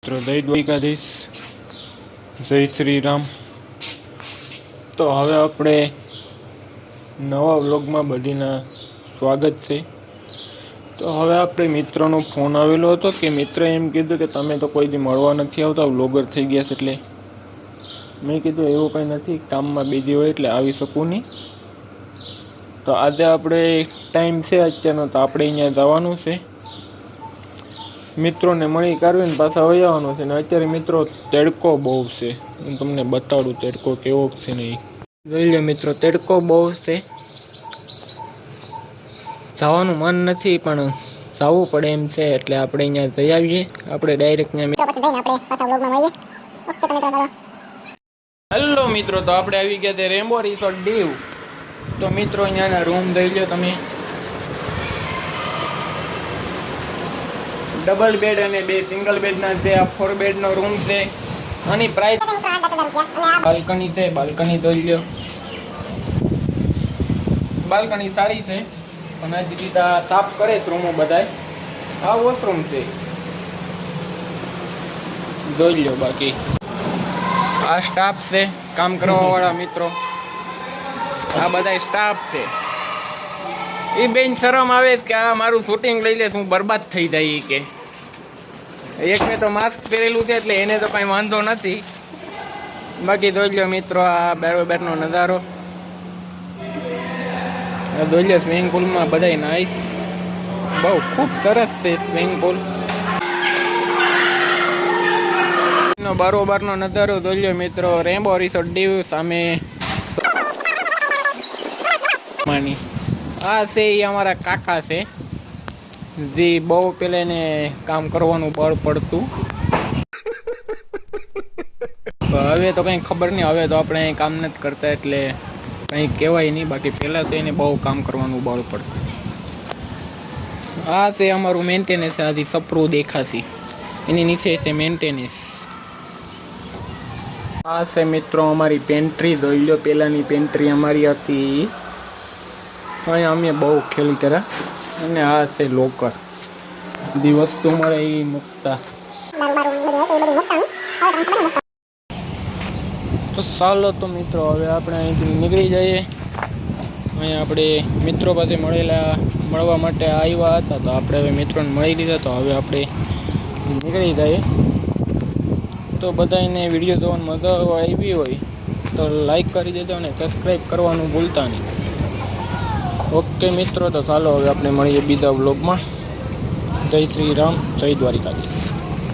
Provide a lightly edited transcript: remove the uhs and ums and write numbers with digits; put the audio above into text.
મિત્રો જય દ્વારકાધીશ, જય શ્રી રામ। તો હવે આપણે નવા વ્લોગમાં બધીના સ્વાગત છે। તો હવે આપણે મિત્રનો ફોન આવેલો હતો કે મિત્ર એમ કીધું કે તમે તો કોઈ દી મળવા નથી આવતા, વ્લોગર થઈ ગયા છે। એટલે મેં કીધું એવું કંઈ નથી, કામમાં બીજી હોય એટલે આવી શકું નહીં। તો આજે આપણે ટાઈમ છે અત્યારનો, તો આપણે અહીંયા જવાનું છે, મિત્રોને મળી કાઢવીને પાછા વહી આવવાનું છે। ને અત્યારે મિત્રો તડકો બહુ છે, હું તમને બતાડું તડકો કેવો છે નહીં। જોઈ લો મિત્રો, તડકો બહુ છે, જવાનું મન નથી પણ જવું પડે એમ છે, એટલે આપણે અહીંયા જઈ આવીએ। આપણે ડાયરેક્ટ હેલો મિત્રો, તો આપણે આવી ગયા તે રેમ્બો રિસોર્ટ દીવ। તો મિત્રો અહીંયાના રૂમ જોઈ લો તમે, ડબલ બેડ અને 2 સિંગલ બેડના છે। આ 4 બેડનો રૂમ છે। આની પ્રાઇસ બાલ્કની છે, બાલ્કની જોઈ લો, બાલ્કની સારી છે પણ આ રીતે સાફ કરે છે રૂમો બધાય। આ વોશરૂમ છે જોઈ લો। બાકી આ સ્ટાફ છે, કામ કરવા વાળા મિત્રો, આ બધા સ્ટાફ છે। એ બેન શરમ આવે છે કે આ મારું શૂટિંગ લઈ લે, હું બરબાદ થઈ જાય કે એક મેં તો માસ્ક પહેરેલું છે એટલે એને તો કઈ વાંધો નથી। બાકી જોઈ લો મિત્રો, આ બરોબરનો નજારો જોઈ લો। સ્વિમિંગ પુલમાં બધા નાઈસ, બહુ ખૂબ સરસ છે સ્વિમિંગ પુલ નો બરોબરનો નજારો જોઈ લો મિત્રો। રેમ્બો રિસોર્ટ દીવ સામે આ છે એ અમારા કાકા છે, જે બહુ પેલા એને કામ કરવાનું બળ પડતું, હવે તો કંઈ ખબર નહીં, હવે તો આપણે કામ નથી કરતા એટલે કંઈ કહેવાય નહીં। બાકી પહેલાં તો એને બહુ કામ કરવાનું બળ પડતું। આ છે અમારું મેન્ટેનન્સ, આથી સપરું દેખાશે, એની નીચે છે મેન્ટેનન્સ। આ છે મિત્રો અમારી પેન્ટ્રી જોઈ લો, પહેલાંની પેન્ટ્રી અમારી હતી, અહીંયા અમે બહુ ખેલી કર્યા। અને આ છે લોકર, બધી વસ્તુ મળે એ મૂકતા। તો ચાલો તો મિત્રો હવે આપણે અહીંથી નીકળી જઈએ। અહીંયા આપણે મિત્રો પાસે મળવા માટે આવ્યા હતા, તો આપણે હવે મિત્રોને મળી લીધા, તો હવે આપણે નીકળી જઈએ। તો બધાને વિડીયો જોવાની મજા આવી હોય તો લાઈક કરી દેજો અને સબસ્ક્રાઈબ કરવાનું ભૂલતા નહીં। ઓકે મિત્રો, તો ચાલો હવે આપણે મળીએ બીજા વ્લોગમાં। જય શ્રી રામ, જય દ્વારકાધીશ।